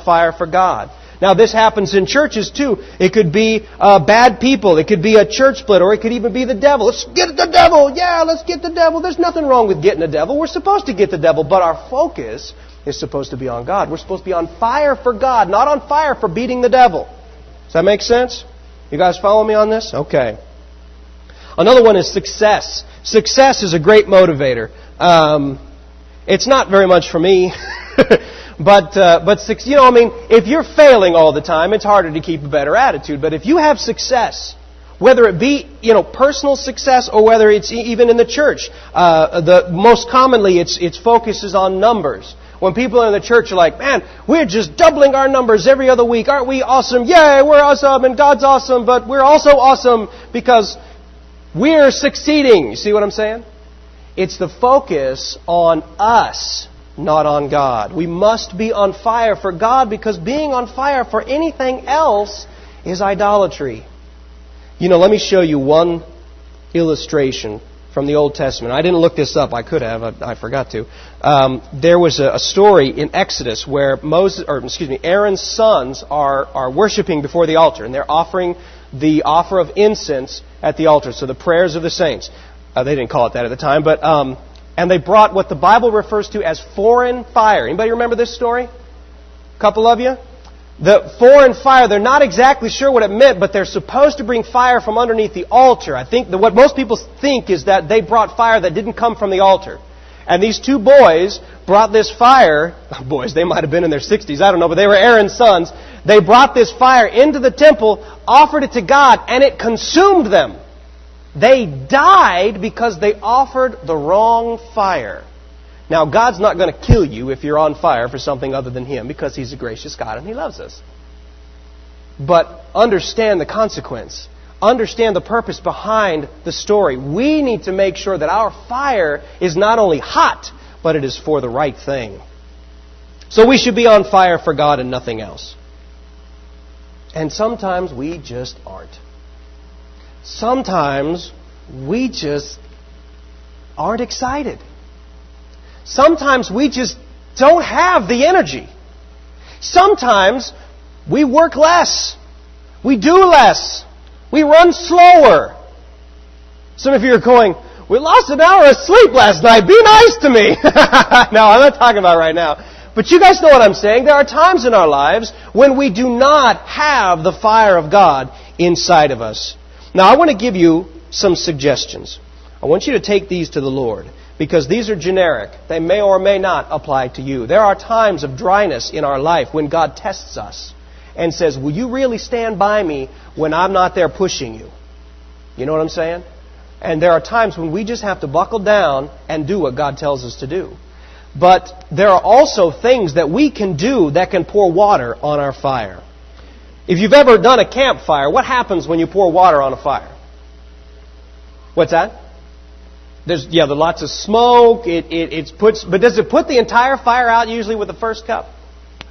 fire for God. Now, this happens in churches, too. It could be bad people. It could be a church split, or it could even be the devil. Let's get the devil! Yeah, let's get the devil. There's nothing wrong with getting the devil. We're supposed to get the devil, but our focus is supposed to be on God. We're supposed to be on fire for God, not on fire for beating the devil. Does that make sense? You guys follow me on this? Okay. Another one is success. Success is a great motivator. It's not very much for me. But if you're failing all the time, it's harder to keep a better attitude. But if you have success, whether it be, personal success or whether it's even in the church, most commonly it's focuses on numbers. When people in the church are like, man, we're just doubling our numbers every other week. Aren't we awesome? Yay, we're awesome and God's awesome, but we're also awesome because we're succeeding. You see what I'm saying? It's the focus on us, not on God. We must be on fire for God, because being on fire for anything else is idolatry. Let me show you one illustration from the Old Testament. I didn't look this up. I could have. I forgot to. There was a story in Exodus where Aaron's sons are worshiping before the altar, and they're offering the offer of incense at the altar. So the prayers of the saints. They didn't call it that at the time, but and they brought what the Bible refers to as foreign fire. Anybody remember this story? A couple of you? The foreign fire, they're not exactly sure what it meant, but they're supposed to bring fire from underneath the altar. I think what most people think is that they brought fire that didn't come from the altar. And these two boys brought this fire. Boys, they might have been in their 60s, I don't know, but they were Aaron's sons. They brought this fire into the temple, offered it to God, and it consumed them. They died because they offered the wrong fire. Now, God's not going to kill you if you're on fire for something other than Him, because He's a gracious God and He loves us. But understand the consequence. Understand the purpose behind the story. We need to make sure that our fire is not only hot, but it is for the right thing. So we should be on fire for God and nothing else. And sometimes we just aren't. Sometimes we just aren't excited. Sometimes we just don't have the energy. Sometimes we work less. We do less. We run slower. Some of you are going, we lost an hour of sleep last night. Be nice to me. No, I'm not talking about right now. But you guys know what I'm saying. There are times in our lives when we do not have the fire of God inside of us. Now, I want to give you some suggestions. I want you to take these to the Lord, because these are generic. They may or may not apply to you. There are times of dryness in our life when God tests us and says, will you really stand by me when I'm not there pushing you? You know what I'm saying? And there are times when we just have to buckle down and do what God tells us to do. But there are also things that we can do that can pour water on our fire. If you've ever done a campfire, what happens when you pour water on a fire? What's that? There's lots of smoke. But does it put the entire fire out usually with the first cup?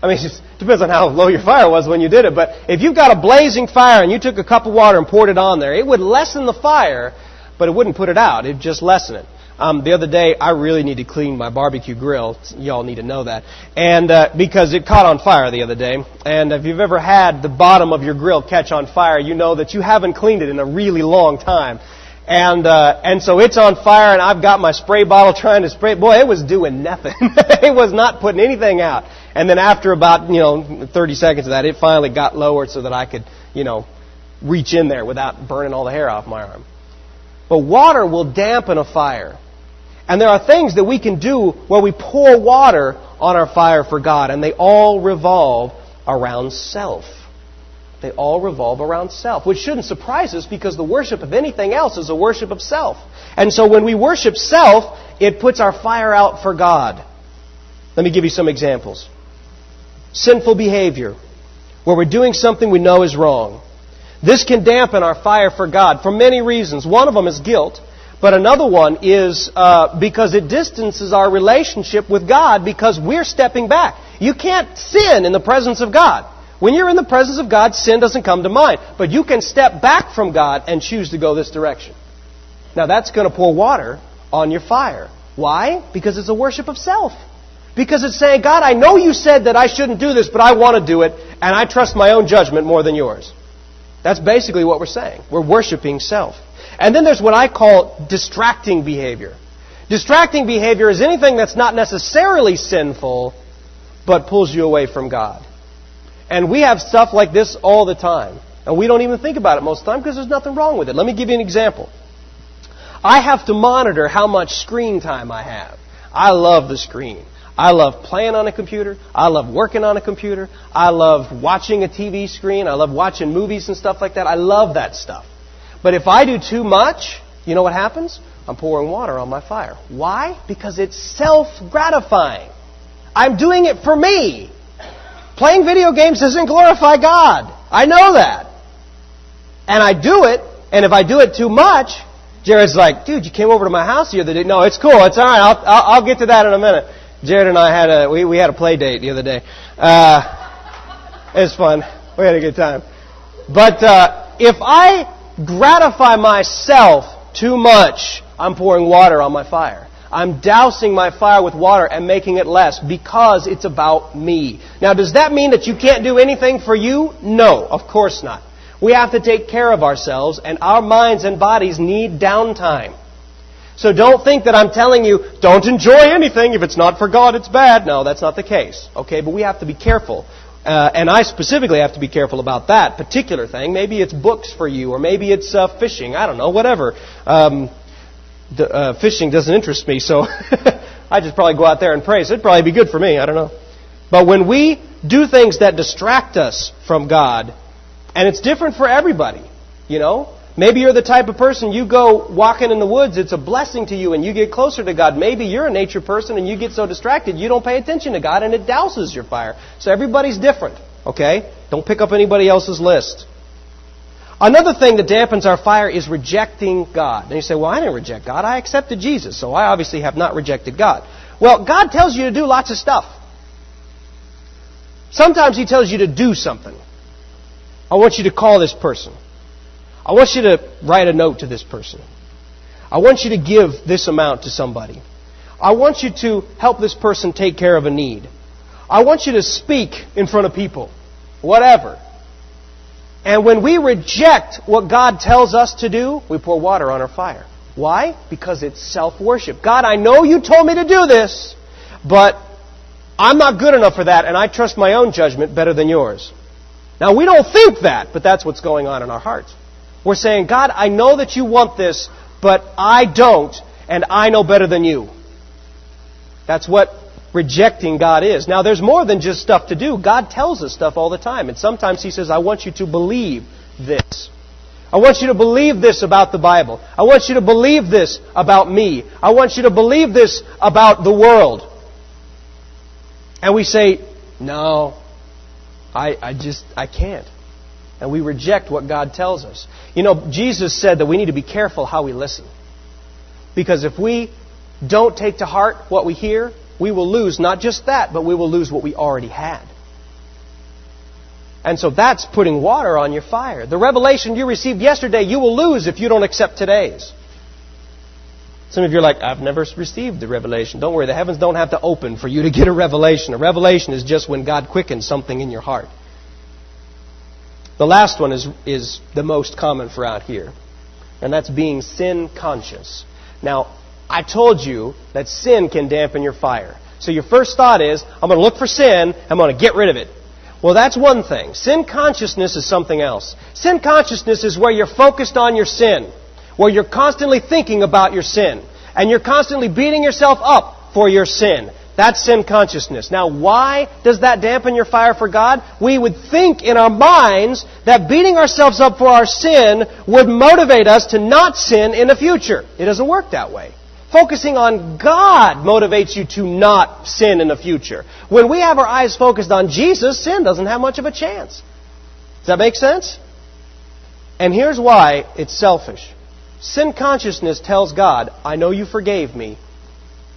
I mean, it just depends on how low your fire was when you did it. But if you've got a blazing fire and you took a cup of water and poured it on there, it would lessen the fire, but it wouldn't put it out. It'd just lessen it. The other day, I really need to clean my barbecue grill. Y'all need to know that. And because it caught on fire the other day. And if you've ever had the bottom of your grill catch on fire, you know that you haven't cleaned it in a really long time. And so it's on fire, and I've got my spray bottle trying to spray. Boy, it was doing nothing. It was not putting anything out. And then after about 30 seconds of that, it finally got lowered so that I could reach in there without burning all the hair off my arm. But water will dampen a fire. And there are things that we can do where we pour water on our fire for God, and they all revolve around self. They all revolve around self, which shouldn't surprise us, because the worship of anything else is a worship of self. And so when we worship self, it puts our fire out for God. Let me give you some examples. Sinful behavior, where we're doing something we know is wrong. This can dampen our fire for God for many reasons. One of them is guilt. But another one is because it distances our relationship with God, because we're stepping back. You can't sin in the presence of God. When you're in the presence of God, sin doesn't come to mind. But you can step back from God and choose to go this direction. Now that's going to pour water on your fire. Why? Because it's a worship of self. Because it's saying, God, I know you said that I shouldn't do this, but I want to do it, and I trust my own judgment more than yours. That's basically what we're saying. We're worshiping self. And then there's what I call distracting behavior. Distracting behavior is anything that's not necessarily sinful, but pulls you away from God. And we have stuff like this all the time. And we don't even think about it most of the time because there's nothing wrong with it. Let me give you an example. I have to monitor how much screen time I have. I love the screen. I love playing on a computer. I love working on a computer. I love watching a TV screen. I love watching movies and stuff like that. I love that stuff. But if I do too much, you know what happens? I'm pouring water on my fire. Why? Because it's self-gratifying. I'm doing it for me. Playing video games doesn't glorify God. I know that. And I do it, and if I do it too much, Jared's like, dude, you came over to my house the other day. No, it's cool. It's all right. I'll get to that in a minute. Jared and I had we had a play date the other day. It was fun. We had a good time. But if I gratify myself too much, I'm pouring water on my fire. I'm dousing my fire with water and making it less because it's about me. Now, does that mean that you can't do anything for you? No, of course not. We have to take care of ourselves, and our minds and bodies need downtime. So don't think that I'm telling you, don't enjoy anything. If it's not for God, it's bad. No, that's not the case. Okay, but we have to be careful. And I specifically have to be careful about that particular thing. Maybe it's books for you, or maybe it's fishing. I don't know, whatever. Fishing doesn't interest me, so I just probably go out there and pray. So it'd probably be good for me. I don't know. But when we do things that distract us from God, and it's different for everybody, you know. Maybe you're the type of person, you go walking in the woods, it's a blessing to you, and you get closer to God. Maybe you're a nature person, and you get so distracted, you don't pay attention to God, and it douses your fire. So everybody's different, okay? Don't pick up anybody else's list. Another thing that dampens our fire is rejecting God. And you say, well, I didn't reject God. I accepted Jesus, so I obviously have not rejected God. Well, God tells you to do lots of stuff. Sometimes He tells you to do something. I want you to call this person. I want you to write a note to this person. I want you to give this amount to somebody. I want you to help this person take care of a need. I want you to speak in front of people. Whatever. And when we reject what God tells us to do, we pour water on our fire. Why? Because it's self-worship. God, I know you told me to do this, but I'm not good enough for that, and I trust my own judgment better than yours. Now, we don't think that, but that's what's going on in our hearts. We're saying, God, I know that you want this, but I don't, and I know better than you. That's what rejecting God is. Now, there's more than just stuff to do. God tells us stuff all the time, and sometimes He says, I want you to believe this. I want you to believe this about the Bible. I want you to believe this about me. I want you to believe this about the world. And we say, no, I can't. And we reject what God tells us. You know, Jesus said that we need to be careful how we listen. Because if we don't take to heart what we hear, we will lose not just that, but we will lose what we already had. And so that's putting water on your fire. The revelation you received yesterday, you will lose if you don't accept today's. Some of you are like, I've never received the revelation. Don't worry, the heavens don't have to open for you to get a revelation. A revelation is just when God quickens something in your heart. The last one is the most common for out here. And that's being sin conscious. Now, I told you that sin can dampen your fire. So your first thought is, I'm going to look for sin, I'm going to get rid of it. Well, that's one thing. Sin consciousness is something else. Sin consciousness is where you're focused on your sin, where you're constantly thinking about your sin, and you're constantly beating yourself up for your sin. That's sin consciousness. Now, why does that dampen your fire for God? We would think in our minds that beating ourselves up for our sin would motivate us to not sin in the future. It doesn't work that way. Focusing on God motivates you to not sin in the future. When we have our eyes focused on Jesus, sin doesn't have much of a chance. Does that make sense? And here's why it's selfish. Sin consciousness tells God, I know you forgave me,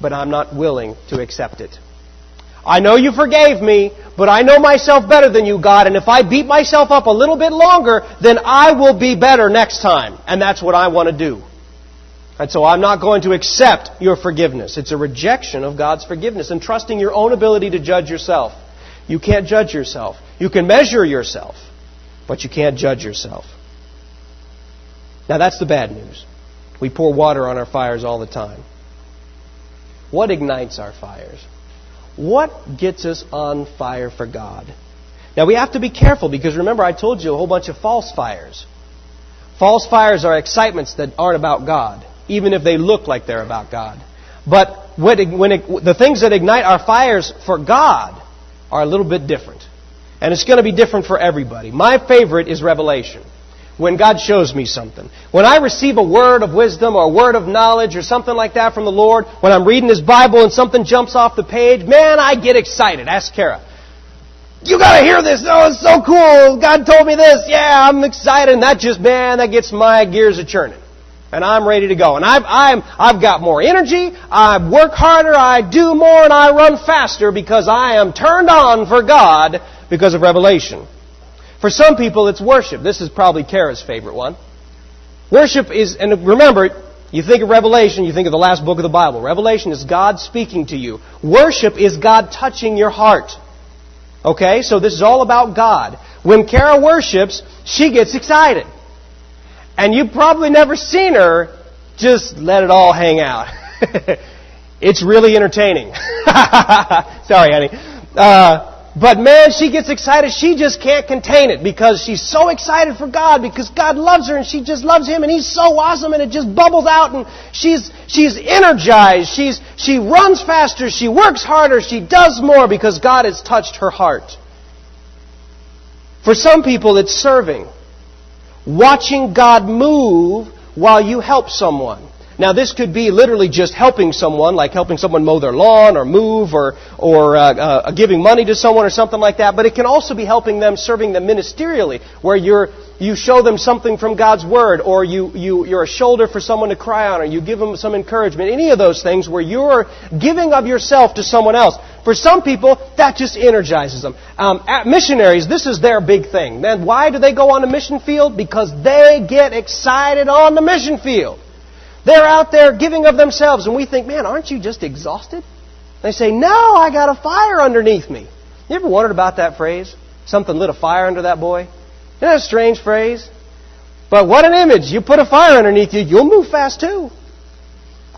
but I'm not willing to accept it. I know you forgave me, but I know myself better than you, God, and if I beat myself up a little bit longer, then I will be better next time. And that's what I want to do. And so I'm not going to accept your forgiveness. It's a rejection of God's forgiveness and trusting your own ability to judge yourself. You can't judge yourself. You can measure yourself, but you can't judge yourself. Now that's the bad news. We pour water on our fires all the time. What ignites our fires? What gets us on fire for God? Now we have to be careful because remember I told you a whole bunch of false fires. False fires are excitements that aren't about God, even if they look like they're about God. But the things that ignite our fires for God are a little bit different. And it's going to be different for everybody. My favorite is revelation. When God shows me something. When I receive a word of wisdom or a word of knowledge or something like that from the Lord, when I'm reading His Bible and something jumps off the page, man, I get excited. Ask Kara. You got to hear this. Oh, it's so cool. God told me this. Yeah, I'm excited. And that gets my gears a-churning. And I'm ready to go. And I've got more energy. I work harder. I do more. And I run faster because I am turned on for God because of revelation. For some people, it's worship. This is probably Kara's favorite one. Worship is, and remember, you think of Revelation, you think of the last book of the Bible. Revelation is God speaking to you. Worship is God touching your heart. Okay, so this is all about God. When Kara worships, she gets excited. And you've probably never seen her just let it all hang out. It's really entertaining. Sorry, honey. But man, she gets excited. She just can't contain it because she's so excited for God because God loves her and she just loves Him and He's so awesome and it just bubbles out and she's energized. She runs faster. She works harder. She does more because God has touched her heart. For some people, it's serving. Watching God move while you help someone. Now, this could be literally just helping someone, like helping someone mow their lawn or move or giving money to someone or something like that. But it can also be helping them, serving them ministerially, where you show them something from God's Word or you're a shoulder for someone to cry on or you give them some encouragement. Any of those things where you're giving of yourself to someone else. For some people, that just energizes them. Missionaries, this is their big thing. Then why do they go on the mission field? Because they get excited on the mission field. They're out there giving of themselves, and we think, man, aren't you just exhausted? They say, no, I got a fire underneath me. You ever wondered about that phrase? Something lit a fire under that boy? Isn't that a strange phrase? But what an image. You put a fire underneath you, you'll move fast too.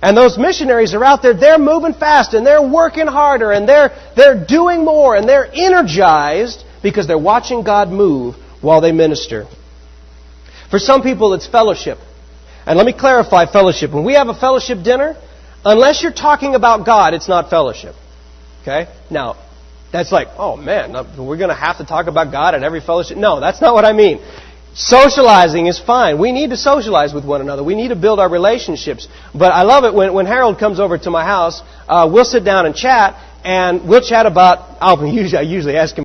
And those missionaries are out there, they're moving fast, and they're working harder, and they're doing more, and they're energized because they're watching God move while they minister. For some people, it's fellowship. And let me clarify fellowship. When we have a fellowship dinner, unless you're talking about God, it's not fellowship. Okay? Now, that's like, oh man, we're going to have to talk about God at every fellowship. No, that's not what I mean. Socializing is fine. We need to socialize with one another. We need to build our relationships. But I love it when Harold comes over to my house, we'll sit down and chat, and we'll chat about, I usually ask him